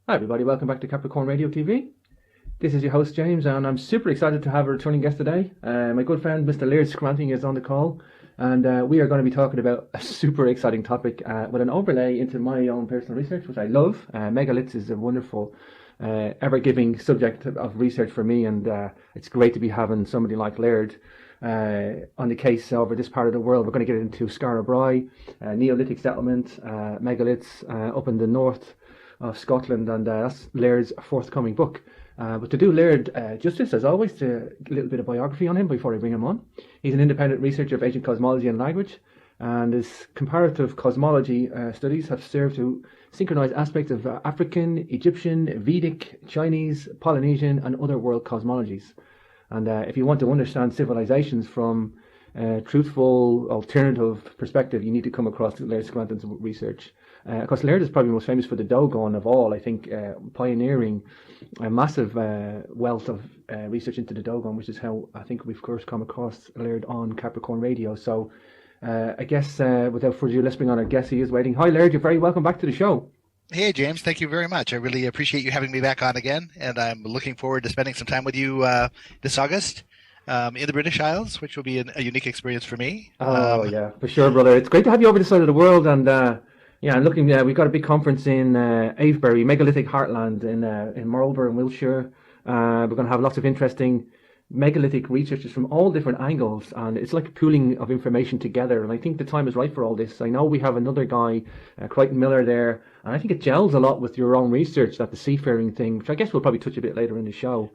Hi everybody, welcome back to Capricorn Radio TV. This is your host James and I'm super excited to have a returning guest today. My good friend Mr. Laird Scranton is on the call and we are going to be talking about a super exciting topic with an overlay into my own personal research, which I love. Megaliths is a wonderful, ever-giving subject of research for me, and it's great to be having somebody like Laird on the case over this part of the world. We're going to get into Skara Brae, Neolithic settlement, megaliths up in the north of Scotland, and that's Laird's forthcoming book. But to do Laird justice, as always, a little bit of biography on him before I bring him on. He's an independent researcher of ancient cosmology and language, and his comparative cosmology studies have served to synchronize aspects of African, Egyptian, Vedic, Chinese, Polynesian, and other world cosmologies. And if you want to understand civilizations from truthful, alternative perspective, you need to come across Laird Scranton's research. Of course, Laird is probably most famous for the Dogon of all, I think, pioneering a massive wealth of research into the Dogon, which is how I think we've first come across Laird on Capricorn Radio. So I guess without further ado, let's bring on our guest. He is waiting. Hi, Laird. You're very welcome back to the show. Hey, James. Thank you very much. I really appreciate you having me back on again, and I'm looking forward to spending some time with you this August. In the British Isles, which will be a unique experience for me. Oh, yeah, for sure, brother. It's great to have you over this side of the world. And yeah, and looking, we've got a big conference in Avebury, Megalithic Heartland in Marlborough in Wiltshire. We're going to have lots of interesting megalithic researchers from all different angles, and it's like a pooling of information together. And I think the time is right for all this. I know we have another guy, Crichton Miller, there, and I think it gels a lot with your own research, that the seafaring thing, which I guess we'll probably touch a bit later in the show.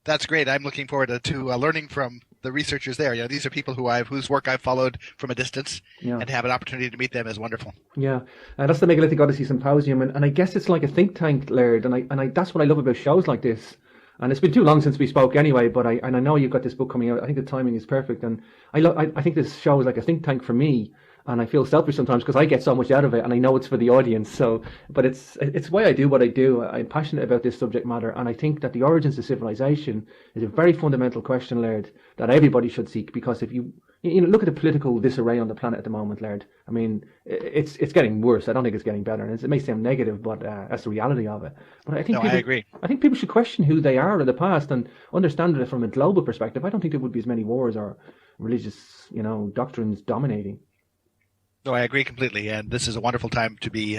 That's great. I'm looking forward to learning from the researchers there. You know, these are people whose work I've followed from a distance, and to have an opportunity to meet them is wonderful. Yeah, that's the Megalithic Odyssey Symposium, and I guess it's like a think tank, Laird, and I that's what I love about shows like this. And it's been too long since we spoke anyway, but I know you've got this book coming out. I think the timing is perfect, and I think this show is like a think tank for me. And I feel selfish sometimes because I get so much out of it, and I know it's for the audience. So, but it's why I do what I do. I'm passionate about this subject matter, and I think that the origins of civilization is a very fundamental question, Laird, that everybody should seek. Because if you look at the political disarray on the planet at the moment, Laird, I mean, it's getting worse. I don't think it's getting better, and it may sound negative, but that's the reality of it. But I think I agree. I think people should question who they are in the past and understand it from a global perspective. I don't think there would be as many wars or religious, doctrines dominating. No, I agree completely, and this is a wonderful time to be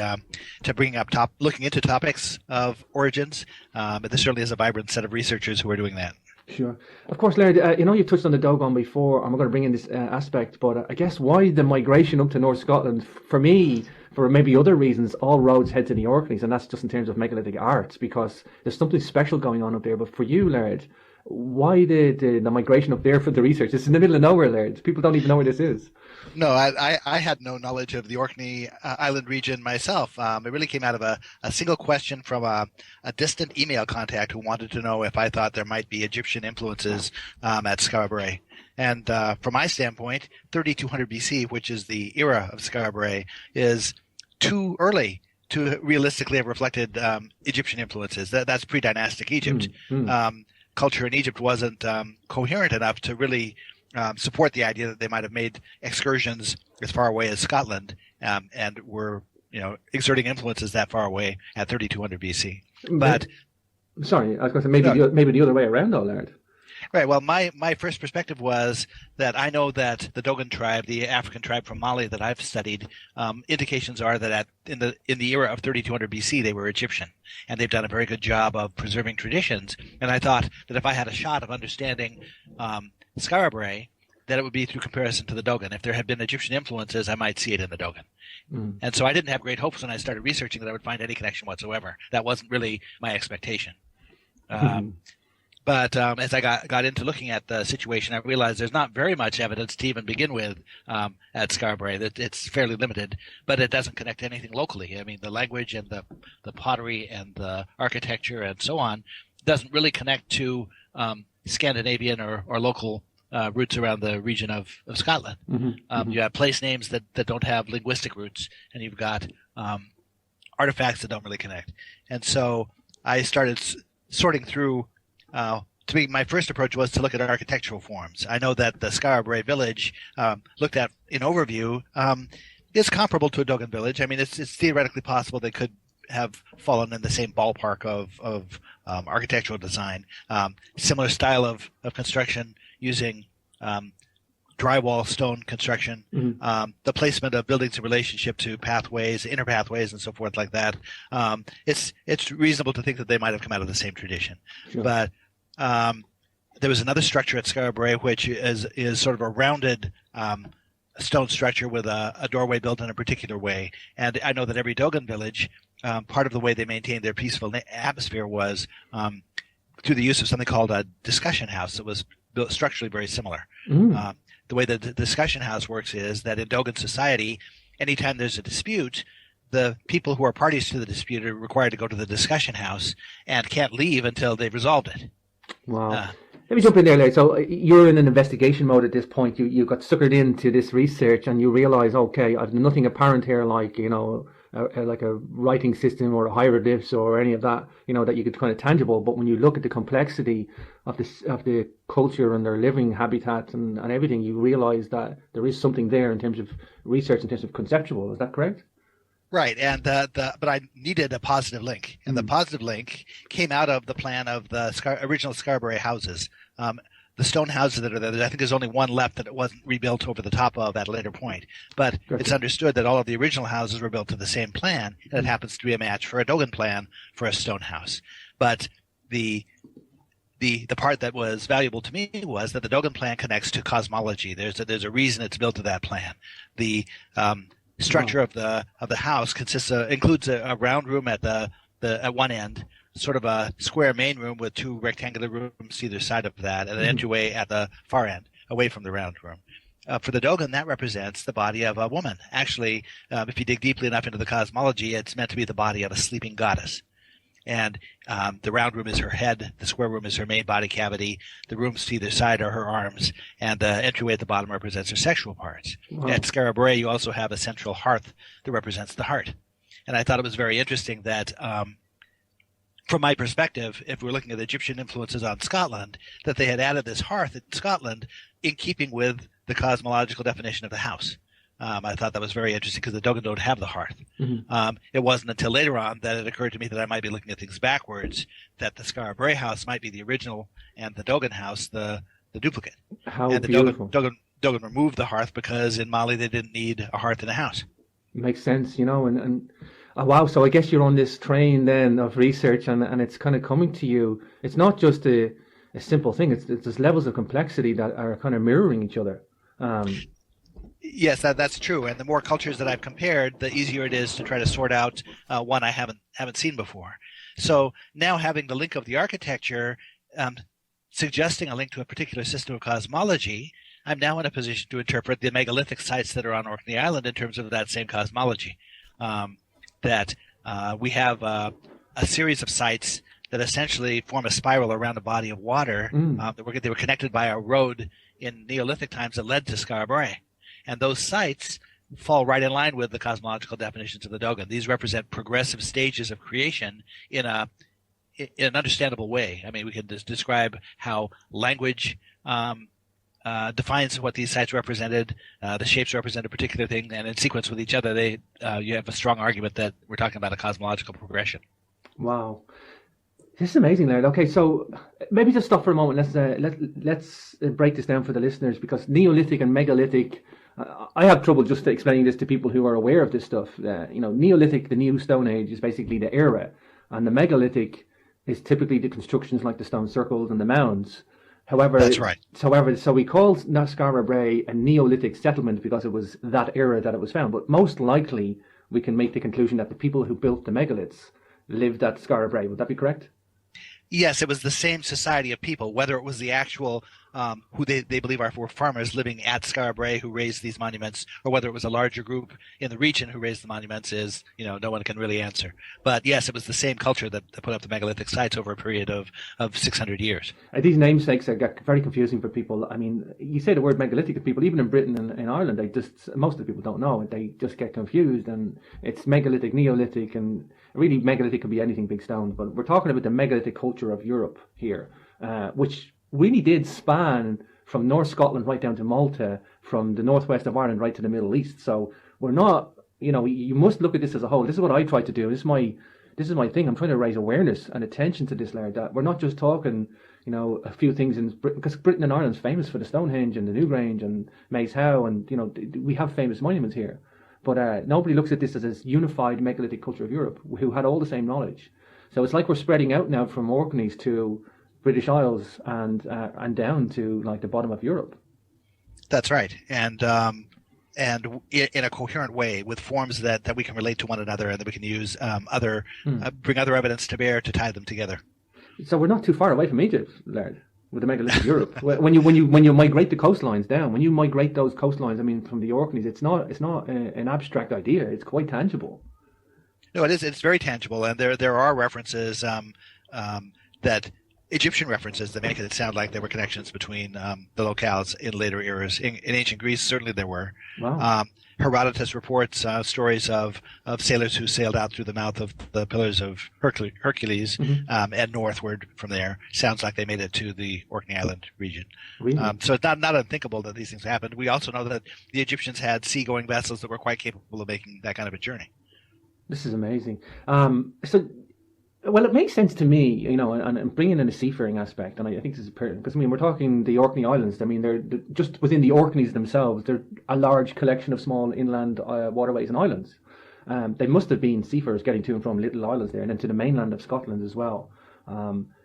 to bring up looking into topics of origins. But this certainly is a vibrant set of researchers who are doing that. Sure, of course, Laird. You've touched on the Dogon before, and we're going to bring in this aspect. But I guess why the migration up to North Scotland? For me, for maybe other reasons, all roads head to the Orkneys, and that's just in terms of megalithic arts, because there's something special going on up there. But for you, Laird, why the migration up there for the research? It's in the middle of nowhere, Laird. People don't even know where this is. No, I had no knowledge of the Orkney Island region myself. It really came out of a single question from a distant email contact who wanted to know if I thought there might be Egyptian influences at Skara Brae. And from my standpoint, 3200 BC, which is the era of Skara Brae, is too early to realistically have reflected Egyptian influences. That's pre-dynastic Egypt. Culture in Egypt wasn't coherent enough to really support the idea that they might have made excursions as far away as Scotland and were, exerting influences that far away at 3200 BC. But sorry, I was going to say maybe the other way around, though, Laird. Right. Well, my first perspective was that I know that the Dogon tribe, the African tribe from Mali that I've studied, indications are that in the era of 3200 BC they were Egyptian, and they've done a very good job of preserving traditions. And I thought that if I had a shot of understanding Skara Brae, that it would be through comparison to the Dogon. If there had been Egyptian influences, I might see it in the Dogon. And so I didn't have great hopes when I started researching that I would find any connection whatsoever. That wasn't really my expectation. But as I got into looking at the situation, I realized there's not very much evidence to even begin with at Skara Brae. That it's fairly limited, but it doesn't connect to anything locally. I mean, the language and the pottery and the architecture and so on doesn't really connect to Scandinavian or local roots around the region of Scotland. You have place names that don't have linguistic roots, and you've got artifacts that don't really connect. And so I started sorting through. To me, my first approach was to look at architectural forms. I know that the Skara Brae village, looked at in overview, is comparable to a Dogon village. I mean, it's theoretically possible they could have fallen in the same ballpark of architectural design. Similar style of construction using drywall stone construction, the placement of buildings in relationship to pathways, inner pathways, and so forth like that. It's reasonable to think that they might have come out of the same tradition. Sure. But there was another structure at Skara Brae which is sort of a rounded stone structure with a doorway built in a particular way. And I know that every Dogon village, part of the way they maintained their peaceful atmosphere was through the use of something called a discussion house that was built structurally very similar. The way that the discussion house works is that in Dogon society, anytime there's a dispute, the people who are parties to the dispute are required to go to the discussion house and can't leave until they've resolved it. Wow. Let me jump in there, Larry. So you're in an investigation mode at this point. You got suckered into this research and you realize, okay, I've nothing apparent here like, like a writing system or a hieroglyphs or any of that, that you could kind of tangible. But when you look at the complexity of the culture and their living habitat and everything, you realize that there is something there in terms of research, in terms of conceptual. Is that correct? Right, and but I needed a positive link, and the positive link came out of the plan of the original Skara Brae houses. The stone houses that are there, I think there's only one left that it wasn't rebuilt over the top of at a later point. But It's understood that all of the original houses were built to the same plan, and it happens to be a match for a Dogon plan for a stone house. But the part that was valuable to me was that the Dogon plan connects to cosmology. There's a reason it's built to that plan. The structure of the house includes a round room at at one end, sort of a square main room with two rectangular rooms either side of that, and an entryway at the far end, away from the round room. For the Dogon, that represents the body of a woman. Actually, if you dig deeply enough into the cosmology, it's meant to be the body of a sleeping goddess. And the round room is her head, the square room is her main body cavity, the rooms to either side are her arms, and the entryway at the bottom represents her sexual parts. Wow. At Skara Brae, you also have a central hearth that represents the heart. And I thought it was very interesting that, from my perspective, if we're looking at Egyptian influences on Scotland, that they had added this hearth in Scotland in keeping with the cosmological definition of the house. I thought that was very interesting because the Dogon don't have the hearth. It wasn't until later on that it occurred to me that I might be looking at things backwards, that the Skara Brae house might be the original and the Dogon house the duplicate. How and the beautiful. Dogon removed the hearth because in Mali they didn't need a hearth in the house. Makes sense, and wow, so I guess you're on this train then of research and it's kind of coming to you. It's not just a simple thing, it's just levels of complexity that are kind of mirroring each other. Yes, that's true. And the more cultures that I've compared, the easier it is to try to sort out one I haven't seen before. So now having the link of the architecture, suggesting a link to a particular system of cosmology, I'm now in a position to interpret the megalithic sites that are on Orkney Island in terms of that same cosmology. We have a series of sites that essentially form a spiral around a body of water. They were connected by a road in Neolithic times that led to Skara Brae. And those sites fall right in line with the cosmological definitions of the Dogon. These represent progressive stages of creation in an understandable way. I mean, we can describe how language defines what these sites represented. The shapes represent a particular thing, and in sequence with each other, you have a strong argument that we're talking about a cosmological progression. Wow. This is amazing, Laird. Okay, so maybe just stop for a moment. Let's break this down for the listeners, because Neolithic and megalithic, I have trouble just explaining this to people who are aware of this stuff. Neolithic, the New Stone Age, is basically the era, and the megalithic is typically the constructions like the stone circles and the mounds. However, that's right. So we call Skara Brae a Neolithic settlement because it was that era that it was found. But most likely, we can make the conclusion that the people who built the megaliths lived at Skara Brae. Would that be correct? Yes, it was the same society of people, whether it was the actual who they believe were farmers living at Skara Brae who raised these monuments, or whether it was a larger group in the region who raised the monuments is, no one can really answer. But yes, it was the same culture that put up the megalithic sites over a period of 600 years. These namesakes get very confusing for people. I mean, you say the word megalithic to people, even in Britain and in Ireland, most of the people don't know it. They just get confused, and it's megalithic, Neolithic, and really megalithic can be anything big stones. But we're talking about the megalithic culture of Europe here, which really did span from North Scotland right down to Malta, from the northwest of Ireland right to the Middle East. So we're not, you must look at this as a whole. This is what I try to do. This is my this is my thing. I'm trying to raise awareness and attention to this, Laird, that we're not just talking, a few things in Britain, because Britain and Ireland's famous for the Stonehenge and the Newgrange and Maze Howe, and we have famous monuments here. But nobody looks at this as this unified megalithic culture of Europe, who had all the same knowledge. So it's like we're spreading out now from Orkneys to British Isles and down to like the bottom of Europe. That's right, and in a coherent way with forms that we can relate to one another and that we can use bring other evidence to bear to tie them together. So we're not too far away from Egypt, Laird, with the megalithic Europe. When you migrate the coastlines down, when you migrate those coastlines, I mean, from the Orkneys, it's not an abstract idea. It's quite tangible. No, it is. It's very tangible, and there are references that Egyptian references that make it sound like there were connections between the locales in later eras. In ancient Greece, certainly there were. Wow. Herodotus reports stories of sailors who sailed out through the mouth of the Pillars of Hercules and northward from there. Sounds like they made it to the Orkney Island region. Really? So it's not unthinkable that these things happened. We also know that the Egyptians had seagoing vessels that were quite capable of making that kind of a journey. This is amazing. Well, it makes sense to me, and bringing in a seafaring aspect, and I think this is pertinent, because, we're talking the Orkney Islands. They're just within the Orkneys themselves, they're a large collection of small inland waterways and islands. They must have been seafarers getting to and from little islands there, and then to the mainland of Scotland as well.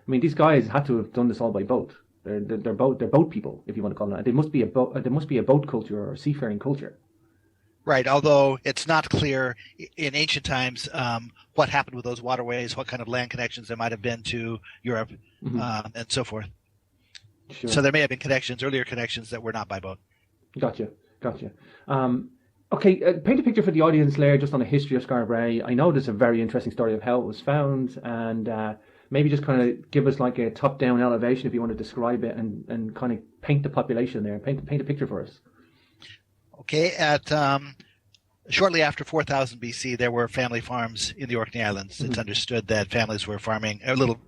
These guys had to have done this all by boat. They're boat people, if you want to call them that. There must be a boat culture or a seafaring culture. Right, although it's not clear in ancient times what happened with those waterways, what kind of land connections there might have been to Europe, and so forth. Sure. So there may have been earlier connections that were not by boat. Gotcha. Okay, paint a picture for the audience, Laird, just on the history of Skara Brae. I know there's a very interesting story of how it was found, and maybe just kind of give us like a top-down elevation if you want to describe it, and kind of paint the population there. Paint a picture for us. Okay, shortly after 4000 BC, there were family farms in the Orkney Islands. It's understood that families were farming little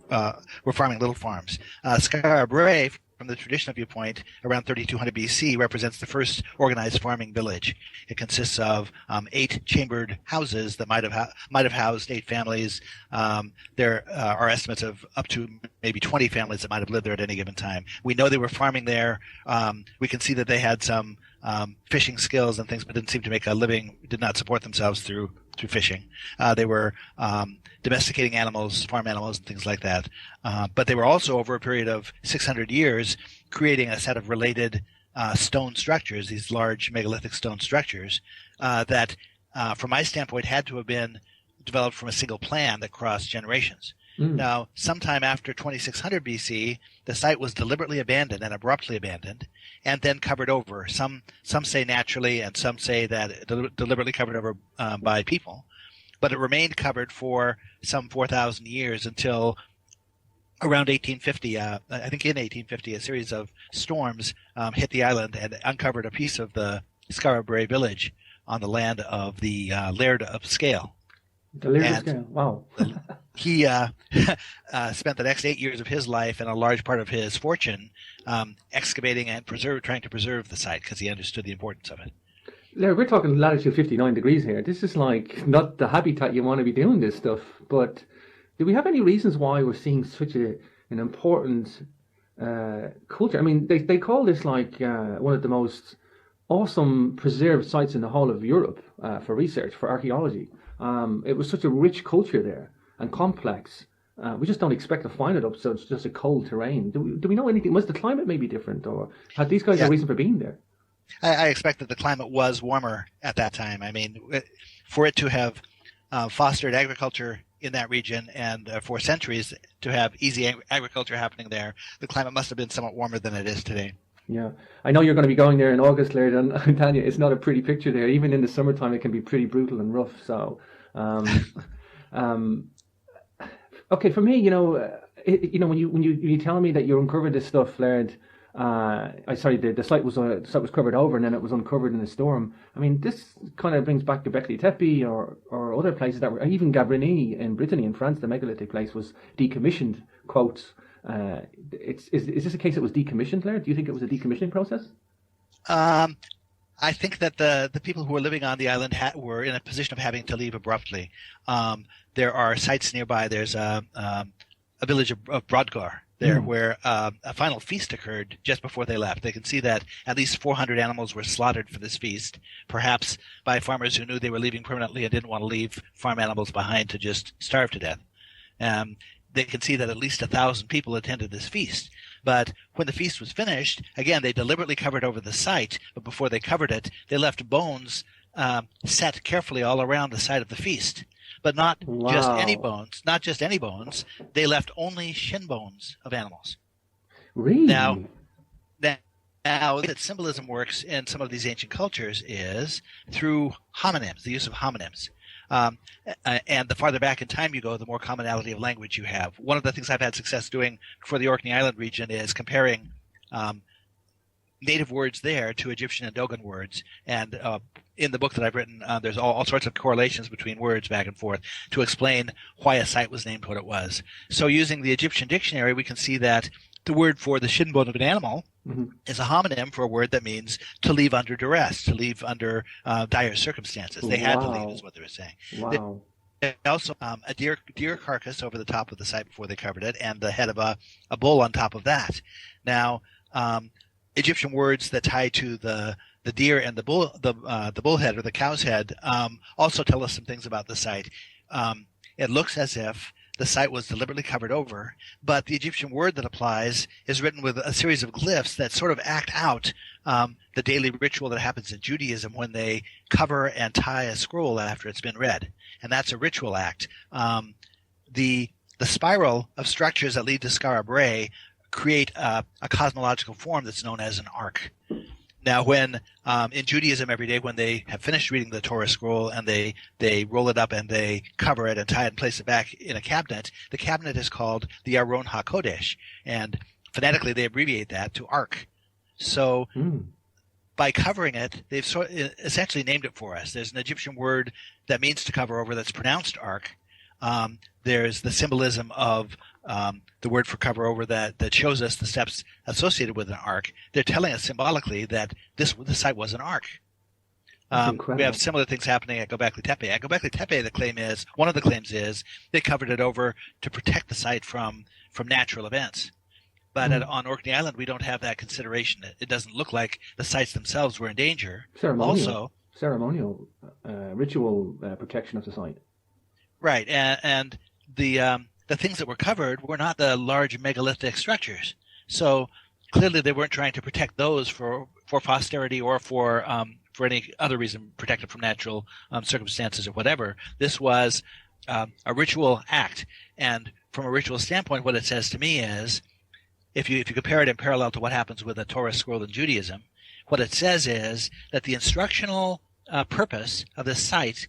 farms. Skara Brae, from the traditional viewpoint, around 3200 BC, represents the first organized farming village. It consists of 8 chambered houses that might have housed 8 families. There are estimates of up to maybe 20 families that might have lived there at any given time. We know they were farming there. We can see that they had some fishing skills and things, but didn't seem to make a living, did not support themselves through fishing. They were domesticating animals, farm animals, and things like that. But they were also, over a period of 600 years, creating a set of related stone structures, these large megalithic stone structures, that, from my standpoint, had to have been developed from a single plan that crossed generations. Now, sometime after 2600 BC, the site was deliberately abandoned and abruptly abandoned, and then covered over. Some say naturally, and some say that deliberately covered over by people. But it remained covered for some 4,000 years until around 1850. I think in 1850, a series of storms hit the island and uncovered a piece of the Skara Brae village on the land of the Laird of Scale. The Laird of Scale, wow. He spent the next 8 years of his life and a large part of his fortune excavating and trying to preserve the site, because he understood the importance of it. Laird, we're talking latitude 59 degrees here. This is like not the habitat you want to be doing this stuff. But do we have any reasons why we're seeing such an important culture? They call this like one of the most awesome preserved sites in the whole of Europe for research, for archaeology. It was such a rich culture there and complex. We just don't expect to find it up, so it's just a cold terrain. Do we know anything? Was the climate maybe different, or had these guys a reason for being there? I expect that the climate was warmer at that time. For it to have fostered agriculture in that region and for centuries to have easy agriculture happening there, the climate must have been somewhat warmer than it is today. Yeah, I know you're going to be going there in August, Laird, and Tanya, it's not a pretty picture there. Even in the summertime, it can be pretty brutal and rough. So, okay, for me, when you tell me that you uncovered this stuff, Laird, the site was covered over and then it was uncovered in a storm. This kind of brings back Göbekli Tepe or other places that were, even Gavarnie in Brittany in France, the megalithic place was decommissioned. Quotes. Is this a case that was decommissioned, Laird? Do you think it was a decommissioning process? I think that the people who were living on the island were in a position of having to leave abruptly. There are sites nearby. There's a village of Brodgar there where a final feast occurred just before they left. They can see that at least 400 animals were slaughtered for this feast, perhaps by farmers who knew they were leaving permanently and didn't want to leave farm animals behind to just starve to death. They can see that at least 1,000 people attended this feast. But when the feast was finished, again, they deliberately covered over the site, but before they covered it, they left bones set carefully all around the site of the feast. But not just any bones, they left only shin bones of animals. Really? Now that symbolism works in some of these ancient cultures is through homonyms, the use of homonyms. And the farther back in time you go, the more commonality of language you have. One of the things I've had success doing for the Orkney Island region is comparing native words there to Egyptian and Dogon words. And in the book that I've written, there's all sorts of correlations between words back and forth to explain why a site was named what it was. So using the Egyptian dictionary, we can see that the word for the shin bone of an animal is a homonym for a word that means to leave under duress, to leave under dire circumstances. They had to leave is what they were saying. Wow. Also, a deer carcass over the top of the site before they covered it, and the head of a bull on top of that. Now, Egyptian words that tie to the deer and the bullhead or the cow's head also tell us some things about the site. It looks as if the site was deliberately covered over, but the Egyptian word that applies is written with a series of glyphs that sort of act out the daily ritual that happens in Judaism when they cover and tie a scroll after it's been read, and that's a ritual act. The spiral of structures that lead to Skara Brae create a cosmological form that's known as an arc. Now, when in Judaism every day, when they have finished reading the Torah scroll and they roll it up and they cover it and tie it and place it back in a cabinet, the cabinet is called the Aron HaKodesh, and phonetically they abbreviate that to Ark. So by covering it, they've essentially named it for us. There's an Egyptian word that means to cover over that's pronounced Ark. There's the symbolism of the word for cover over that shows us the steps associated with an ark. They're telling us symbolically that the site was an ark. We have similar things happening at Göbekli Tepe. At Göbekli Tepe, one of the claims is they covered it over to protect the site from natural events. But on Orkney Island, we don't have that consideration. It doesn't look like the sites themselves were in danger. Ceremonial ritual protection of the site. Right, and the things that were covered were not the large megalithic structures. So clearly they weren't trying to protect those for posterity or for any other reason, protected from natural circumstances or whatever. This was a ritual act. And from a ritual standpoint, what it says to me is, if you compare it in parallel to what happens with a Torah scroll in Judaism, what it says is that the instructional purpose of this site,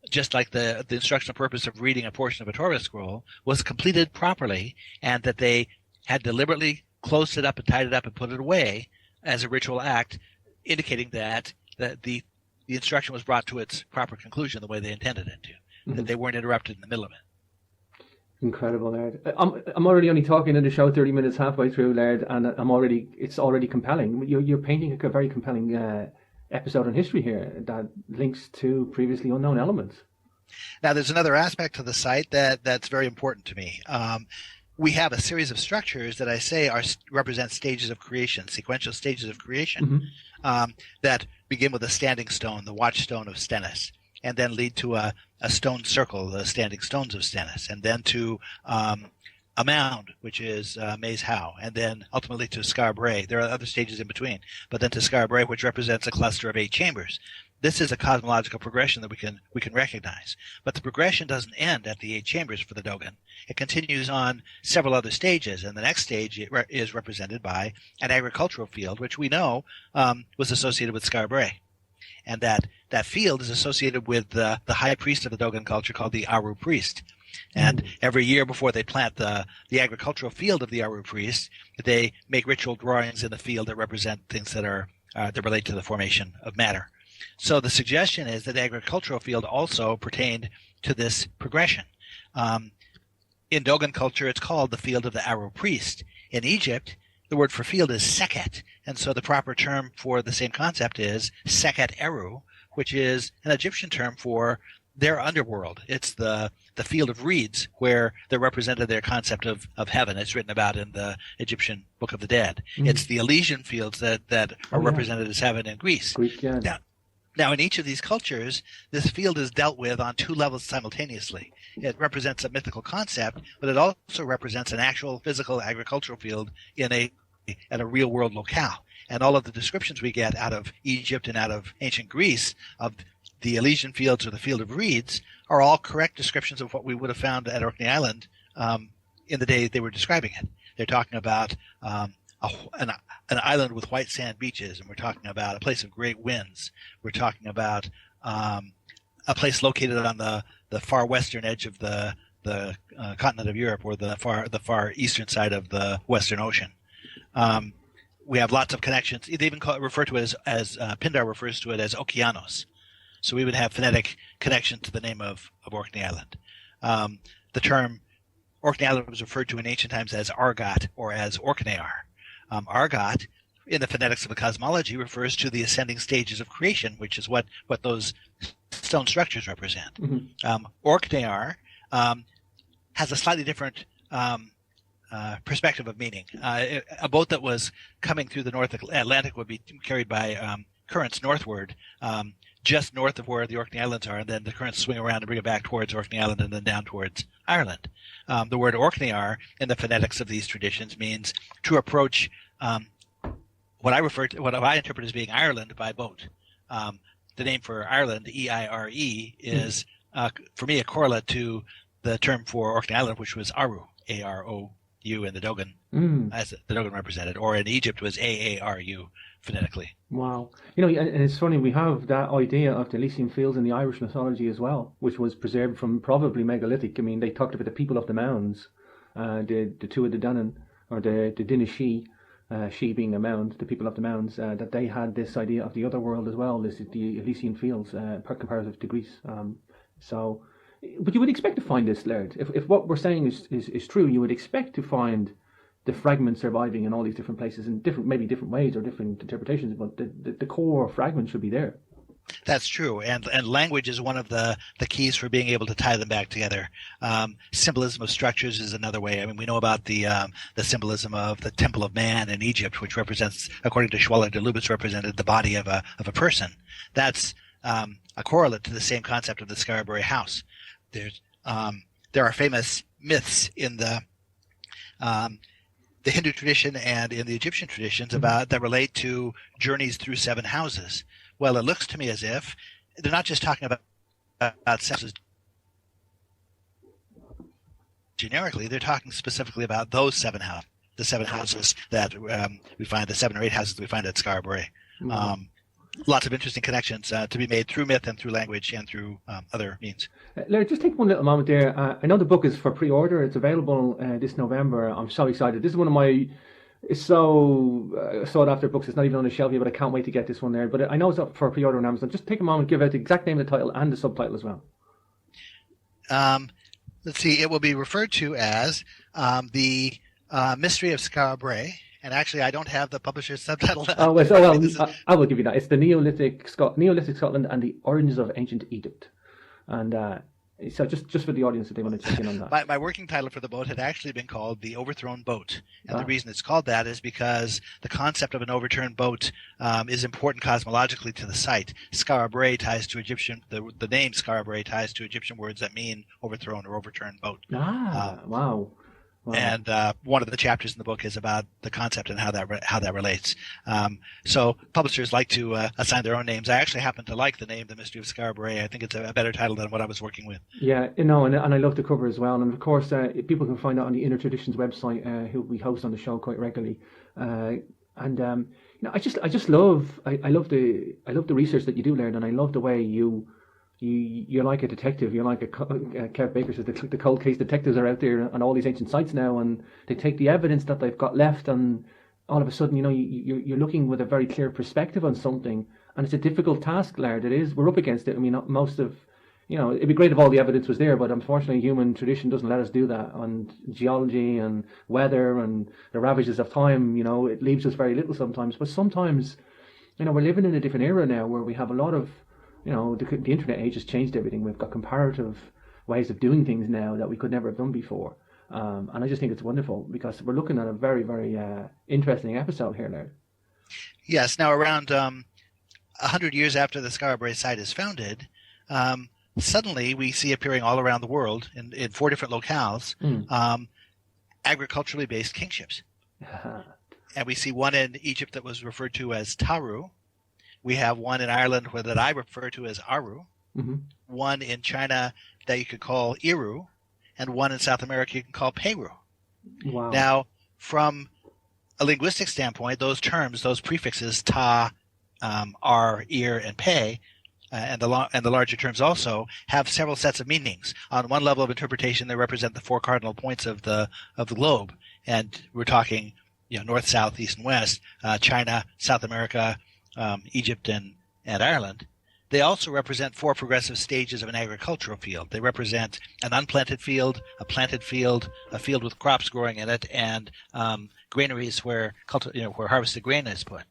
just like the instructional purpose of reading a portion of a Torah scroll, was completed properly, and that they had deliberately closed it up and tied it up and put it away as a ritual act, indicating that the instruction was brought to its proper conclusion the way they intended it to, that they weren't interrupted in the middle of it. Incredible, Laird. I'm already only talking in the show 30 minutes halfway through, Laird, and it's already compelling. You're painting a very compelling episode in history here that links to previously unknown elements. Now, there's another aspect to the site that's very important to me. We have a series of structures that I say represent stages of creation, sequential stages of creation, that begin with a standing stone, the watchstone of Stennis, and then lead to a stone circle, the standing stones of Stennis, and then to a mound, which is Maes Howe, and then ultimately to Skara Brae. There are other stages in between, but then to Skara Brae, which represents a cluster of 8 chambers. This is a cosmological progression that we can recognize. But the progression doesn't end at the 8 chambers for the Dogon. It continues on several other stages, and the next stage is represented by an agricultural field, which we know was associated with Skara Brae. And that field is associated with the high priest of the Dogon culture called the Aru priest. And every year before they plant the agricultural field of the Aru priest, they make ritual drawings in the field that represent things that relate to the formation of matter. So the suggestion is that the agricultural field also pertained to this progression. In Dogon culture, it's called the field of the Aru priest. In Egypt, the word for field is Sekhet, and so the proper term for the same concept is Sekhet Eru, which is an Egyptian term for their underworld. It's the field of reeds, where they represented their concept of heaven. It's written about in the Egyptian Book of the Dead. Mm-hmm. It's the Elysian fields that are represented as heaven in Greece. Yeah. Now, in each of these cultures, this field is dealt with on two levels simultaneously. It represents a mythical concept, but it also represents an actual physical agricultural field in a real world locale. And all of the descriptions we get out of Egypt and out of ancient Greece of the Elysian fields or the field of reeds are all correct descriptions of what we would have found at Orkney Island in the day they were describing it. They're talking about an island with white sand beaches, and we're talking about a place of great winds. We're talking about a place located on the far western edge of the continent of Europe, or the far eastern side of the Western Ocean. We have lots of connections. They even refer to it as Pindar refers to it as Okeanos. So we would have phonetic connection to the name of Orkney Island. The term Orkney Island was referred to in ancient times as Argot or as Orkneyar. Argot, in the phonetics of the cosmology, refers to the ascending stages of creation, which is what those stone structures represent. Mm-hmm. Orkneyar has a slightly different perspective of meaning. A boat that was coming through the North Atlantic would be carried by currents northward, just north of where the Orkney Islands are, and then the currents swing around and bring it back towards Orkney Island and then down towards Ireland. The word Orkneyar in the phonetics of these traditions means to approach what I interpret as being Ireland by boat. The name for Ireland, E-I-R-E, is for me a correlate to the term for Orkney Island, which was Aru, A-R-O-U in the Dogon, as the Dogon represented, or in Egypt was A-A-R-U phonetically. Wow. And it's funny, we have that idea of the Elysian fields in the Irish mythology as well, which was preserved from probably megalithic. I mean, they talked about the people of the mounds, the Tuatha De Danann, or the Dinashee, she being a mound, the people of the mounds, that they had this idea of the other world as well, the Elysian fields, comparative to Greece. But you would expect to find this, Laird. If what we're saying is true, you would expect to find the fragments surviving in all these different places in maybe different ways or different interpretations, but the core fragment should be there. That's true, and language is one of the keys for being able to tie them back together. Symbolism of structures is another way. I mean, we know about the symbolism of the Temple of Man in Egypt, which represents, according to Schwaller de Lubitz, represented the body of a person. That's a correlate to the same concept of the Scarabaei house. There are famous myths in the Hindu tradition and in the Egyptian traditions that relate to journeys through seven houses. Well, it looks to me as if they're not just talking about houses generically. They're talking specifically about those seven houses, the seven houses that we find, the 7 or 8 houses that we find at Scarabaei. Lots of interesting connections to be made through myth and through language and through other means. Larry, just take one little moment there. I know the book is for pre-order. It's available this November. I'm so excited. This is one of my sought after books. It's not even on the shelf yet, but I can't wait to get this one there. But I know it's up for pre-order on Amazon. Just take a moment, give out the exact name of the title and the subtitle as well. Let's see. It will be referred to as the Mystery of Scarabaei. And actually, I don't have the publisher's subtitle. I will give you that. It's the Neolithic Scotland and the Origins of Ancient Egypt. And so just for the audience, if they want to check in on that. My working title for the boat had actually been called The Overthrown Boat. And the reason it's called that is because the concept of an overturned boat is important cosmologically to the site. Scarabaei ties to Egyptian, the name Scarabaei ties to Egyptian words that mean overthrown or overturned boat. Wow. Wow. And one of the chapters in the book is about the concept and how that relates. So publishers like to assign their own names. I actually happen to like the name The Mystery of Scarabaei. I think it's a better title than what I was working with. Yeah, and I love the cover as well. And of course, people can find out on the Inner Traditions website, who we host on the show quite regularly. I love the research that you do, Laird, and I love the way you're like a detective. You're like Kev Baker says, the cold case detectives are out there on all these ancient sites now, and they take the evidence that they've got left, and all of a sudden, you're looking with a very clear perspective on something, and it's a difficult task, Laird. It is. We're up against it. I mean, most of it'd be great if all the evidence was there, but unfortunately, human tradition doesn't let us do that. And geology and weather and the ravages of time, it leaves us very little sometimes. But sometimes, we're living in a different era now where we have a lot of, the internet age has changed everything. We've got comparative ways of doing things now that we could never have done before. And I just think it's wonderful because we're looking at a very, very interesting episode here now. Yes. Now, around 100 years after the Skara Brae site is founded, suddenly we see appearing all around the world in 4 different locales agriculturally based kingships. And we see one in Egypt that was referred to as Taru. We have one in Ireland that I refer to as Aru. Mm-hmm. One in China that you could call Iru. And one in South America you can call Peru. Wow. Now, from a linguistic standpoint, those terms, those prefixes, ta, ar, ir, and pe, and the larger terms also have several sets of meanings. On one level of interpretation, they represent the 4 cardinal points of the globe, and we're talking, north, south, east, and west, China, South America, Egypt, and Ireland. They also represent 4 progressive stages of an agricultural field. They represent an unplanted field, a planted field, a field with crops growing in it, and granaries where harvested grain is put.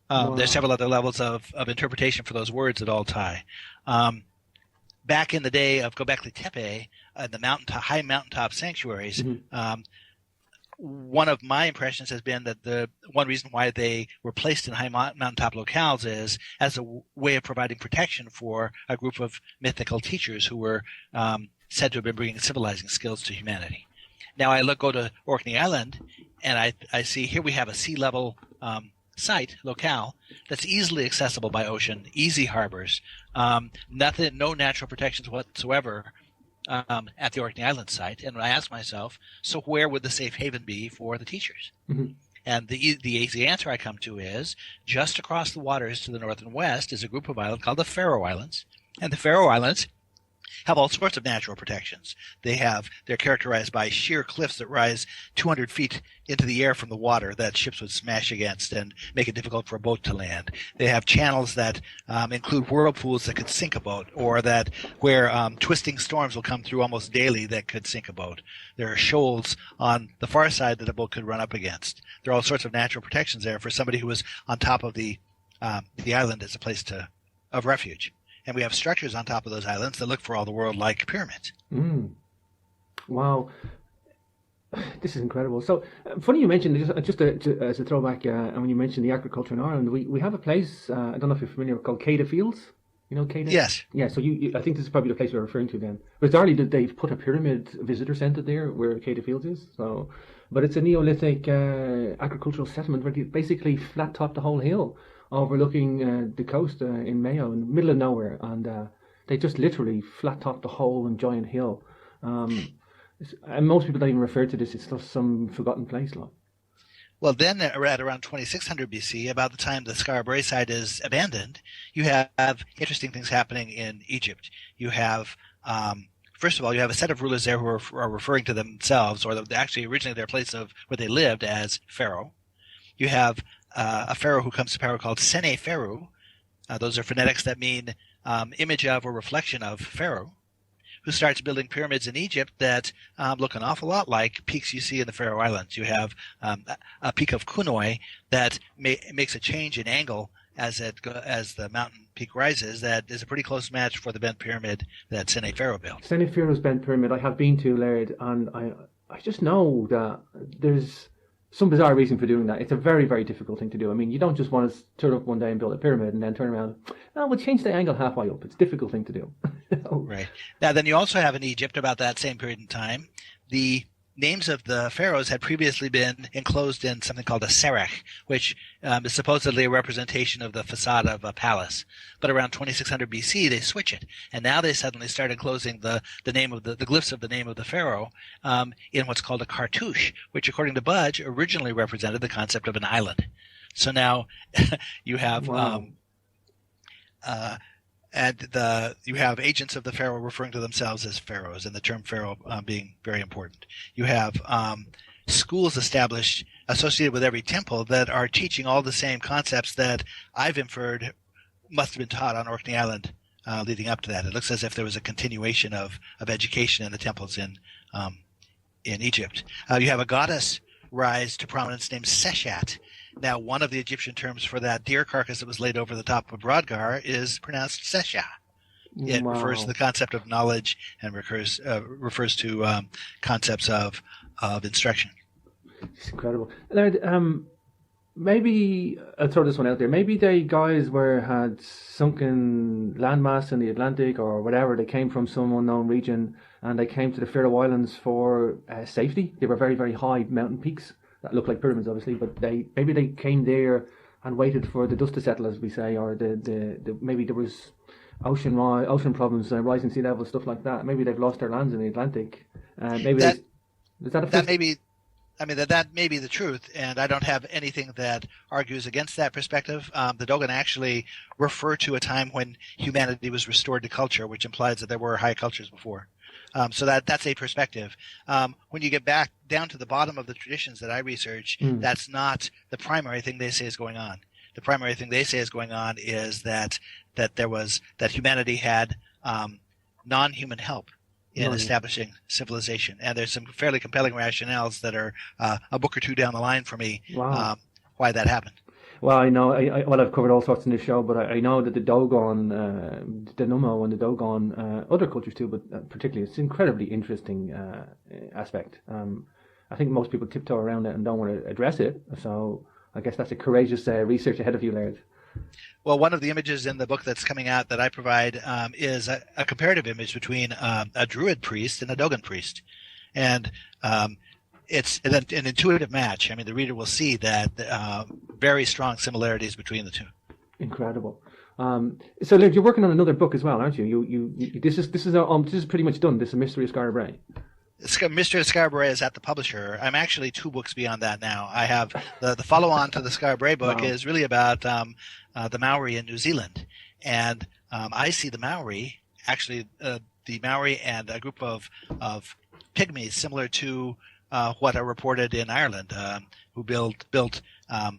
Wow. There's several other levels of interpretation for those words that all tie. Back in the day of Göbekli Tepe, the high mountaintop sanctuaries, mm-hmm. One of my impressions has been that the one reason why they were placed in high mountaintop locales is as a way of providing protection for a group of mythical teachers who were said to have been bringing civilizing skills to humanity. Now I go to Orkney Island, and I see here we have a sea level site, locale, that's easily accessible by ocean, easy harbors, no natural protections whatsoever at the Orkney Island site. And I asked myself, so where would the safe haven be for the teachers? Mm-hmm. And the easy answer I come to is just across the waters to the north and west is a group of islands called the Faroe Islands. And the Faroe Islands have all sorts of natural protections. They're characterized by sheer cliffs that rise 200 feet into the air from the water that ships would smash against and make it difficult for a boat to land. They have channels that include whirlpools that could sink a boat, or where twisting storms will come through almost daily that could sink a boat. There are shoals on the far side that a boat could run up against. There are all sorts of natural protections there for somebody who is on top of the island as a place of refuge. And we have structures on top of those islands that look for all the world like pyramids. Mm. Wow. This is incredible. So, funny you mentioned, just as a throwback, and when you mentioned the agriculture in Ireland, we have a place, I don't know if you're familiar, called Cada Fields. You know Cada? Yes. Yeah, so I think this is probably the place you're referring to then. But it's already that they've put a pyramid visitor centre there where Cada Fields is. So, but it's a Neolithic agricultural settlement where they basically flat top the whole hill, overlooking the coast in Mayo, in the middle of nowhere, and they just literally flat top the whole and giant hill. And most people don't even refer to this; it's just some forgotten place, like. Well, then at around 2600 BC, about the time the Skara Brae site is abandoned, you have interesting things happening in Egypt. You have first of all, you have a set of rulers there who are referring to themselves, or actually originally their place of where they lived, as pharaoh. You have a pharaoh who comes to power called Sene-Pharaoh. Those are phonetics that mean image of or reflection of Pharaoh, who starts building pyramids in Egypt that look an awful lot like peaks you see in the Faroe Islands. You have a peak of Kunoi that makes a change in angle as the mountain peak rises. That is a pretty close match for the bent pyramid that Sene-Pharaoh built. Sene-Pharaoh's bent pyramid I have been to, Laird, and I just know that there's some bizarre reason for doing that. It's a very, very difficult thing to do. I mean, you don't just want to turn up one day and build a pyramid and then turn around, we'll change the angle halfway up. It's a difficult thing to do. Right. Now, then you also have in Egypt, about that same period in time, the names of the pharaohs had previously been enclosed in something called a serech, which is supposedly a representation of the facade of a palace. But around 2600 BC, they switch it, and now they suddenly start enclosing the name of the glyphs of the name of the pharaoh in what's called a cartouche, which, according to Budge, originally represented the concept of an island. So now you have wow. You have agents of the pharaoh referring to themselves as pharaohs, and the term pharaoh being very important. You have schools established associated with every temple that are teaching all the same concepts that I've inferred must have been taught on Orkney Island leading up to that. It looks as if there was a continuation of education in the temples in Egypt. You have a goddess rise to prominence named Seshat. Now, one of the Egyptian terms for that deer carcass that was laid over the top of Brodgar is pronounced Sesha. It refers to the concept of knowledge and refers to concepts of instruction. It's incredible. Laird, maybe I'll throw this one out there. Maybe they guys had sunken landmass in the Atlantic or whatever. They came from some unknown region and they came to the Faroe Islands for safety. They were very, very high mountain peaks that looked like pyramids, obviously, but maybe they came there and waited for the dust to settle, as we say, or the maybe there was ocean problems, rising sea level, stuff like that. Maybe they've lost their lands in the Atlantic. Maybe is that that may be. I mean, that may be the truth, and I don't have anything that argues against that perspective. The Dogon actually refer to a time when humanity was restored to culture, which implies that there were high cultures before. So that's a perspective. When you get back down to the bottom of the traditions that I research, that's not the primary thing they say is going on. The primary thing they say is going on is that humanity had non-human help in establishing civilization. And there's some fairly compelling rationales that are a book or two down the line for me why that happened. Well, I know, I've covered all sorts in this show, but I know that the Dogon, the Numo and the Dogon, other cultures too, but particularly it's an incredibly interesting aspect. I think most people tiptoe around it and don't want to address it, so I guess that's a courageous research ahead of you, Laird. Well, one of the images in the book that's coming out that I provide is a comparative image between a Druid priest and a Dogon priest. And it's an intuitive match. I mean, the reader will see that very strong similarities between the two. Incredible. So, Laird, you're working on another book as well, aren't you? This is pretty much done. This is Mystery of Skara Brae. Mystery of Skara Brae is at the publisher. I'm actually 2 books beyond that now. I have the follow-on to the Skara Brae book is really about the Maori in New Zealand. And I see the Maori, actually the Maori and a group of pygmies similar to what are reported in Ireland, who built the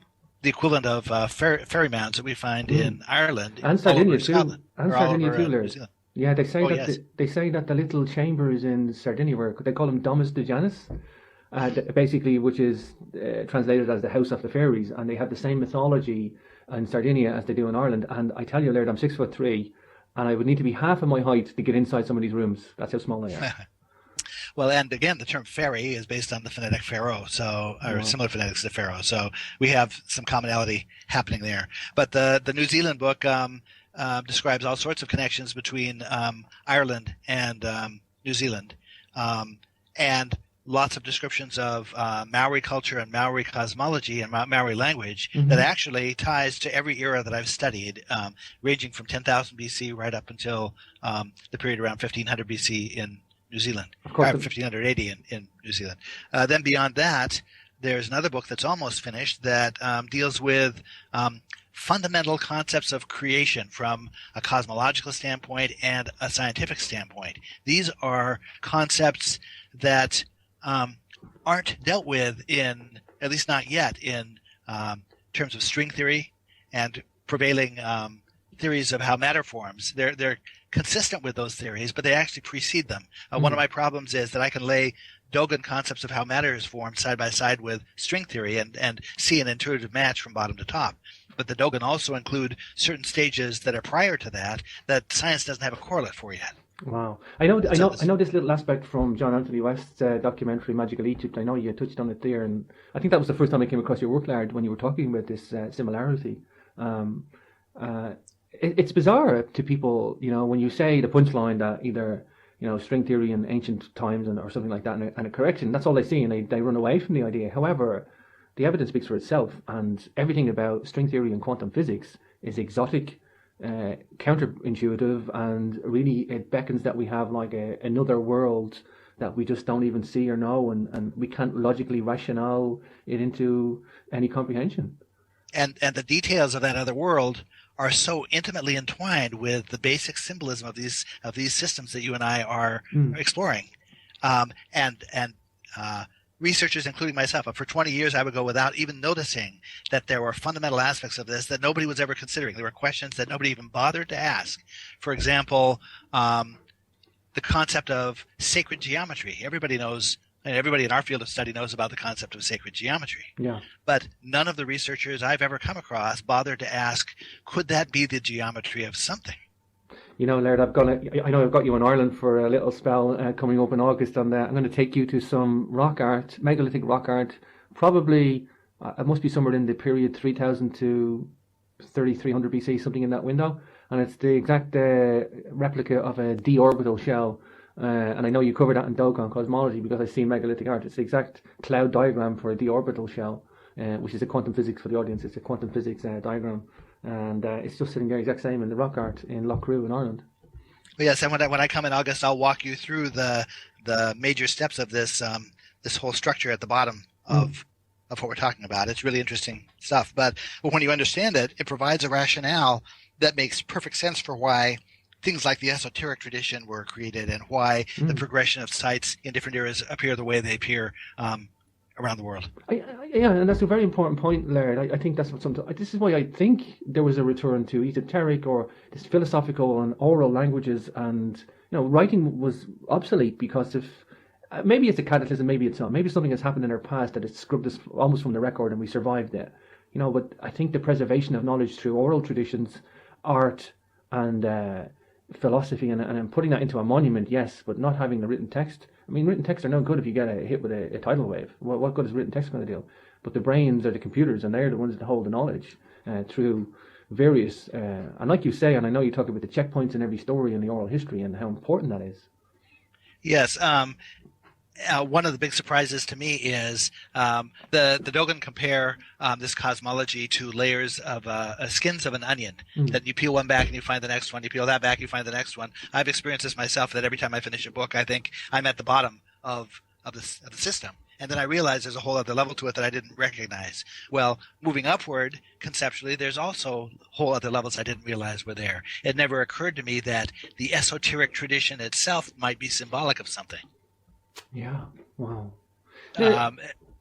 equivalent of ferry mounds that we find in Ireland. And Sardinia too. Scotland, and Sardinia too, Laird. Yeah, they say they say that the little chambers in Sardinia they call them Domus de Janus, basically, which is translated as the House of the Fairies, and they have the same mythology in Sardinia as they do in Ireland. And I tell you, Laird, I'm 6'3", and I would need to be half of my height to get inside some of these rooms. That's how small they are. Well, and again, the term fairy is based on the phonetic pharaoh, or similar phonetics to pharaoh. So we have some commonality happening there. But the New Zealand book describes all sorts of connections between Ireland and New Zealand, and lots of descriptions of Maori culture and Maori cosmology and Maori language that actually ties to every era that I've studied, ranging from 10,000 BC right up until the period around 1500 BC in New Zealand, of course, 1580 in New Zealand. Then beyond that, there's another book that's almost finished that deals with fundamental concepts of creation from a cosmological standpoint and a scientific standpoint. These are concepts that aren't dealt with in, at least not yet, in terms of string theory and prevailing theories of how matter forms. They're consistent with those theories, but they actually precede them. One of my problems is that I can lay Dogon concepts of how matter is formed side by side with string theory and see an intuitive match from bottom to top. But the Dogon also include certain stages that are prior to that science doesn't have a correlate for yet. Wow, I know this little aspect from John Anthony West's documentary Magical Egypt. I know you touched on it there, and I think that was the first time I came across your work, Laird, when you were talking about this similarity. It's bizarre to people, when you say the punchline that either string theory in ancient times or something like that, and a correction. That's all they see, and they run away from the idea. However, the evidence speaks for itself, and everything about string theory and quantum physics is exotic, counterintuitive, and really it beckons that we have like another world that we just don't even see or know, and we can't logically rationale it into any comprehension. And the details of that other world are so intimately entwined with the basic symbolism of these systems that you and I are exploring, and researchers, including myself, for 20 years I would go without even noticing that there were fundamental aspects of this that nobody was ever considering. There were questions that nobody even bothered to ask. For example, the concept of sacred geometry. Everybody knows, and everybody in our field of study knows about the concept of sacred geometry. Yeah. But none of the researchers I've ever come across bothered to ask, could that be the geometry of something? You know, Laird, I know I've got you in Ireland for a little spell coming up in August, and I'm going to take you to some rock art, megalithic rock art. Probably, it must be somewhere in the period 3000 to 3300 BC, something in that window. And it's the exact replica of a d orbital shell. And I know you covered that in Dogon cosmology because I've seen megalithic art. It's the exact cloud diagram for a d orbital shell, which is a quantum physics for the audience. It's a quantum physics diagram. And it's just sitting there exact same in the rock art in Loughrew in Ireland. Yes, and when I come in August, I'll walk you through the major steps of this this whole structure at the bottom of what we're talking about. It's really interesting stuff. But when you understand it, it provides a rationale that makes perfect sense for why things like the esoteric tradition were created and why the progression of sites in different eras appear the way they appear around the world. Yeah, and that's a very important point, Laird. I think that's what this is why I think there was a return to esoteric or this philosophical and oral languages, and writing was obsolete because of maybe it's a cataclysm, maybe it's not. Maybe something has happened in our past that has scrubbed us almost from the record and we survived it. But I think the preservation of knowledge through oral traditions, art, and philosophy, and putting that into a monument, yes, but not having the written text. I mean, written texts are no good if you get hit with a tidal wave. What good is written text going to do? But the brains are the computers, and they're the ones that hold the knowledge through various, and like you say, and I know you talk about the checkpoints in every story in the oral history and how important that is. Yes. One of the big surprises to me is the Dogon compare this cosmology to layers of skins of an onion. That you peel one back and you find the next one. You peel that back, you find the next one. I've experienced this myself. That every time I finish a book, I think I'm at the bottom of the system, and then I realize there's a whole other level to it that I didn't recognize. Well, moving upward conceptually, there's also whole other levels I didn't realize were there. It never occurred to me that the esoteric tradition itself might be symbolic of something. Yeah. Wow.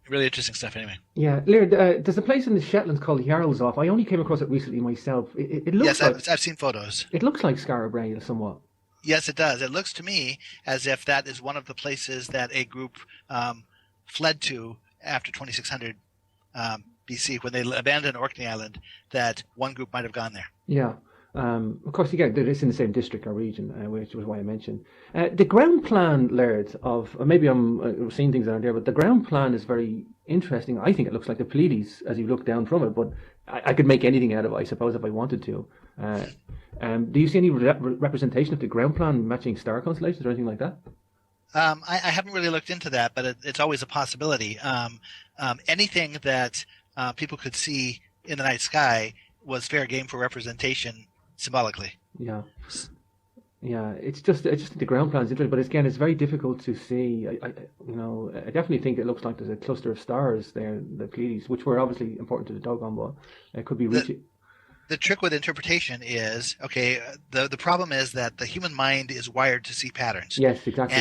Really interesting stuff anyway. Yeah. Laird, there's a place in the Shetlands called Jarlshof. I only came across it recently myself. It looks yes, I've seen photos. It looks like Skara Brae somewhat. Yes, it does. It looks to me as if that is one of the places that a group fled to after 2600 BC when they abandoned Orkney Island, that one group might have gone there. Yeah. Of course, again, it's in the same district or region, which was why I mentioned. The ground plan, Laird, maybe I'm seeing things out there, but the ground plan is very interesting. I think it looks like the Pleiades as you look down from it, but I could make anything out of it, I suppose, if I wanted to. Do you see any representation of the ground plan matching star constellations or anything like that? I haven't really looked into that, but it's always a possibility. Anything that people could see in the night sky was fair game for representation symbolically. Yeah. It's just the ground plan is interesting, but again, it's very difficult to see. I definitely think it looks like there's a cluster of stars there, the Pleiades, which were obviously important to the Dogon, but it could be reaching. The trick with interpretation is, the problem is that the human mind is wired to see patterns. Yes, exactly.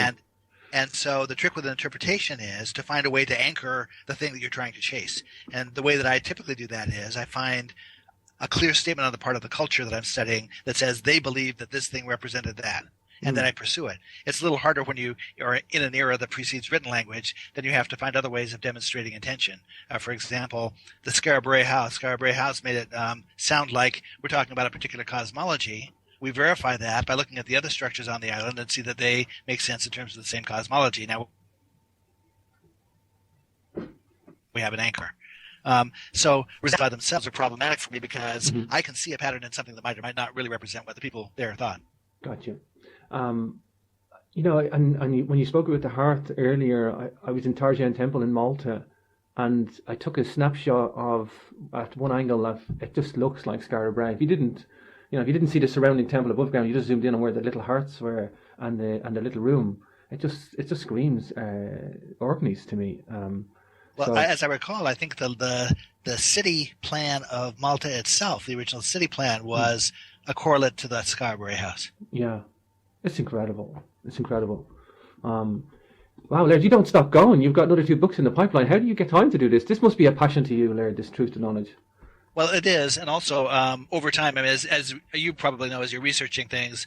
And so the trick with interpretation is to find a way to anchor the thing that you're trying to chase. And the way that I typically do that is I find a clear statement on the part of the culture that I'm studying that says they believe that this thing represented that. And then I pursue it. It's a little harder when you are in an era that precedes written language. Then you have to find other ways of demonstrating intention. For example, the Skara Brae house. Skara Brae house made it sound like we're talking about a particular cosmology. We verify that by looking at the other structures on the island and see that they make sense in terms of the same cosmology. Now, we have an anchor. So results by themselves are problematic for me because I can see a pattern in something that might or might not really represent what the people there thought. Gotcha. And when you spoke about the hearth earlier, I was in Tarjan Temple in Malta, and I took a snapshot of at one angle of it just looks like Skara Brae. If you didn't see the surrounding temple above ground, you just zoomed in on where the little hearths were and the little room. It just screams Orkneys to me. As I recall, I think the city plan of Malta itself, the original city plan, was a correlate to the Skara Brae house. Yeah, it's incredible. It's incredible. Wow, Laird, you don't stop going. You've got another two books in the pipeline. How do you get time to do this? This must be a passion to you, Laird, this truth to knowledge. Well, it is, and also over time, I mean, as you probably know, as you're researching things,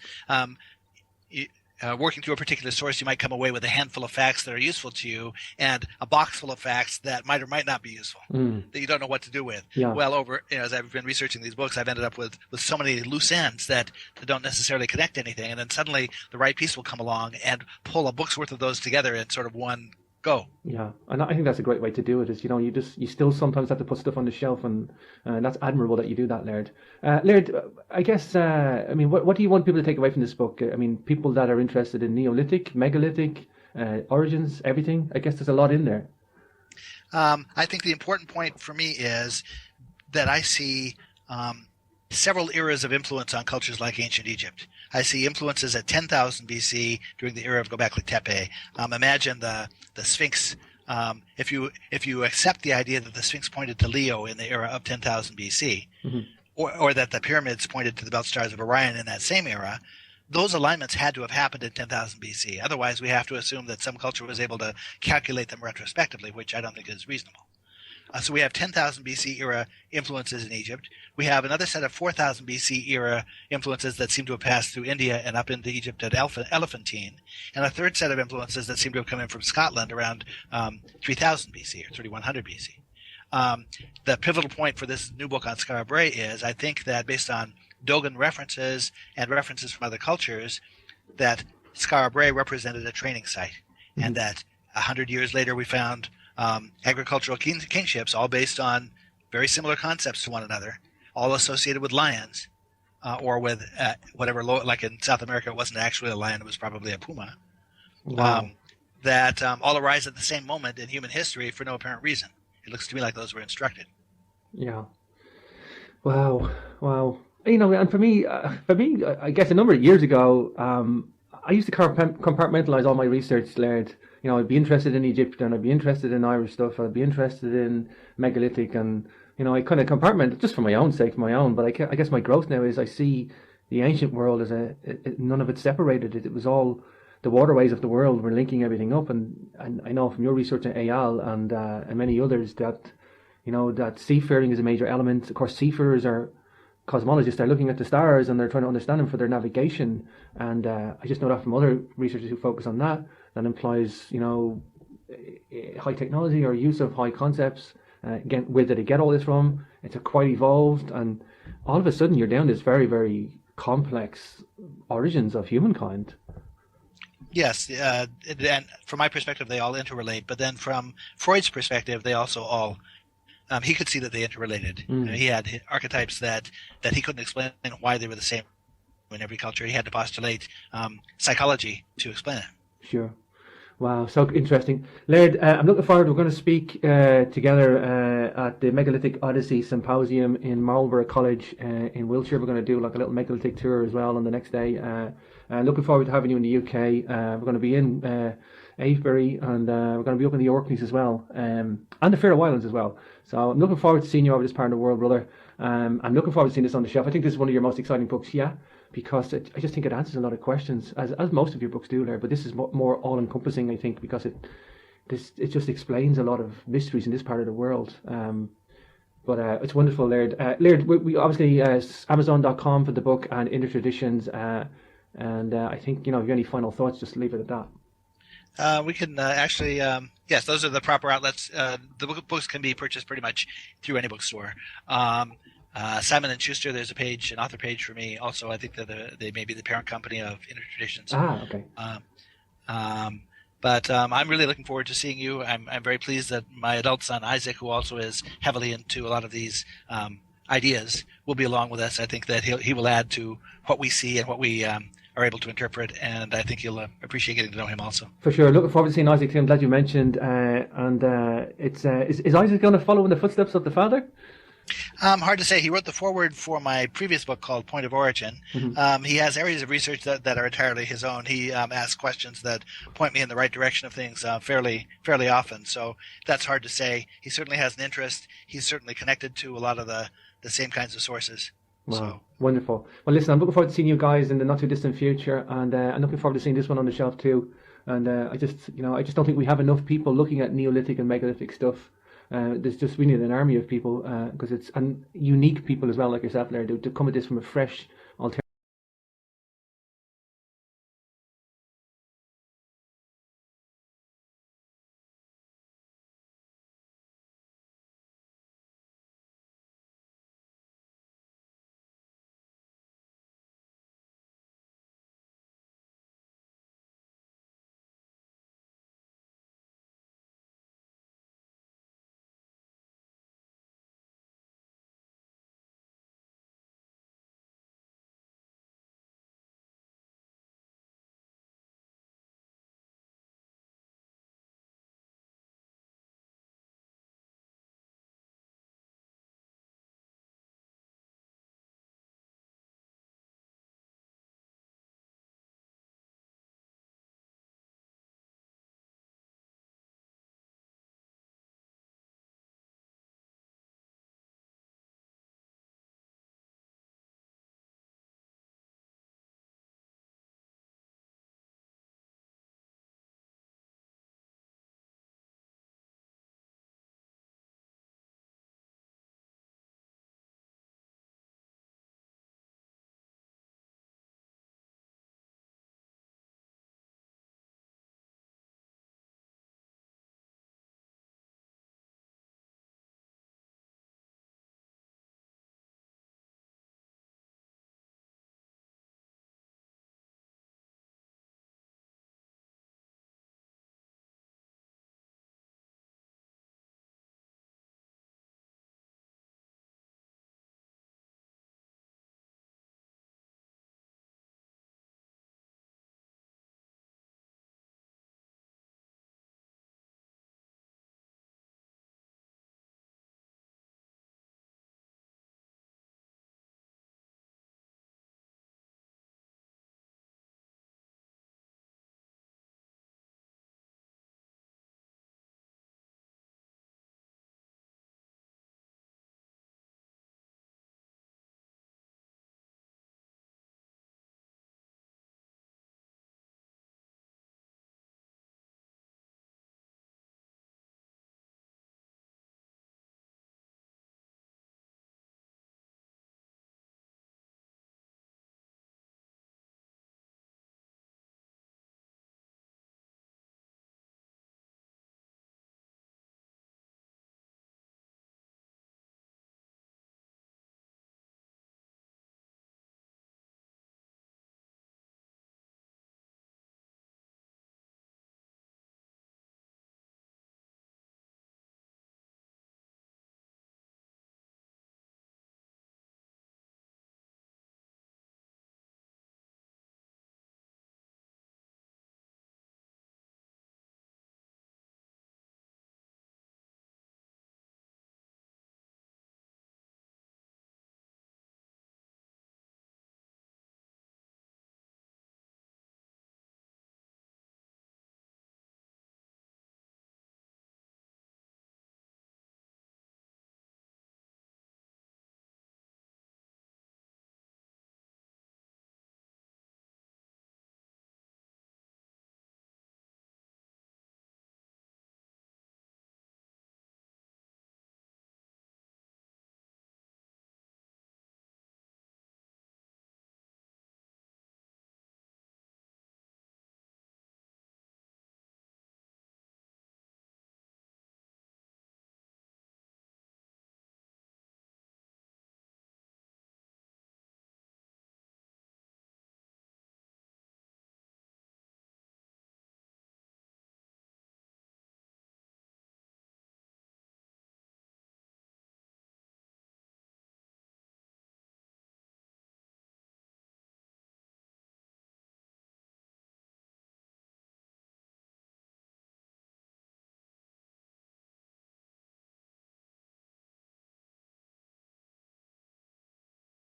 working through a particular source, you might come away with a handful of facts that are useful to you, and a box full of facts that might or might not be useful, that you don't know what to do with. Yeah. Well, as I've been researching these books, I've ended up with so many loose ends that don't necessarily connect anything, and then suddenly the right piece will come along and pull a book's worth of those together in sort of one go. Yeah, and I think that's a great way to do it. Is you still sometimes have to put stuff on the shelf, and that's admirable that you do that, Laird. Laird, I guess I mean, what do you want people to take away from this book? I mean, people that are interested in Neolithic, megalithic, origins, everything. I guess there's a lot in there. I think the important point for me is that I see several eras of influence on cultures like ancient Egypt. I see influences at 10,000 BC during the era of Göbekli Tepe. Imagine the Sphinx. If you accept the idea that the Sphinx pointed to Leo in the era of 10,000 BC, or that the pyramids pointed to the belt stars of Orion in that same era, those alignments had to have happened in 10,000 BC. Otherwise, we have to assume that some culture was able to calculate them retrospectively, which I don't think is reasonable. So we have 10,000 BC era influences in Egypt. We have another set of 4,000 BC era influences that seem to have passed through India and up into Egypt at Elephantine, and a third set of influences that seem to have come in from Scotland around 3,000 BC or 3,100 BC. The pivotal point for this new book on Skara Brae is, I think that based on Dogon references and references from other cultures, that Skara Brae represented a training site, and that 100 years later we found agricultural kingships, all based on very similar concepts to one another, all associated with lions, or with whatever, like in South America, it wasn't actually a lion, it was probably a puma. Wow. That all arise at the same moment in human history for no apparent reason. It looks to me like those were instructed. Yeah. Wow. And for me, I guess a number of years ago, I used to compartmentalize all my research, Laird. I'd be interested in Egypt, and I'd be interested in Irish stuff, I'd be interested in megalithic, and I kind of compartment just for my own sake, but I guess my growth now is I see the ancient world as none of it separated. It was all the waterways of the world were linking everything up, and I know from your research at Eyal and many others that that seafaring is a major element. Of course, seafarers are cosmologists, are looking at the stars and they're trying to understand them for their navigation, and I just know that from other researchers who focus on that implies high technology or use of high concepts. Again, where did they get all this from? It's quite evolved, and all of a sudden you're down this very, very complex origins of humankind. Yes, and from my perspective, they all interrelate. But then from Freud's perspective, they also all he could see that they interrelated. He had archetypes that he couldn't explain why they were the same in every culture. He had to postulate psychology to explain it. Sure. Wow, so interesting. Laird, I'm looking forward. We're going to speak together at the Megalithic Odyssey Symposium in Marlborough College in Wiltshire. We're going to do like a little megalithic tour as well on the next day. Looking forward to having you in the UK. We're going to be in Avebury, and we're going to be up in the Orkneys as well, and the Faroe Islands as well. So I'm looking forward to seeing you over this part of the world, brother. I'm looking forward to seeing this on the shelf. I think this is one of your most exciting books, because I just think it answers a lot of questions, as most of your books do, Laird. But this is more all-encompassing, I think, because it just explains a lot of mysteries in this part of the world. But it's wonderful, Laird. Laird, we obviously Amazon.com for the book and Intertraditions, and I think if you have any final thoughts, just leave it at that. We can actually, yes, those are the proper outlets. The books can be purchased pretty much through any bookstore. Simon & Schuster, there's an author page for me. Also, I think that they may be the parent company of Intertraditions. Okay. But I'm really looking forward to seeing you. I'm very pleased that my adult son, Isaac, who also is heavily into a lot of these ideas, will be along with us. I think that he will add to what we see and what we are able to interpret, and I think you'll appreciate getting to know him also. For sure. Looking forward to seeing Isaac too. I'm glad you mentioned. Is Isaac going to follow in the footsteps of the father? Hard to say. He wrote the foreword for my previous book called Point of Origin. He has areas of research that are entirely his own. He asks questions that point me in the right direction of things fairly often. So that's hard to say. He certainly has an interest. He's certainly connected to a lot of the same kinds of sources. Wow, so. Wonderful. Well, listen, I'm looking forward to seeing you guys in the not too distant future, and I'm looking forward to seeing this one on the shelf too. And I just don't think we have enough people looking at Neolithic and megalithic stuff. We need an army of people because it's and unique people as well, like yourself, Larry, to come at this from a fresh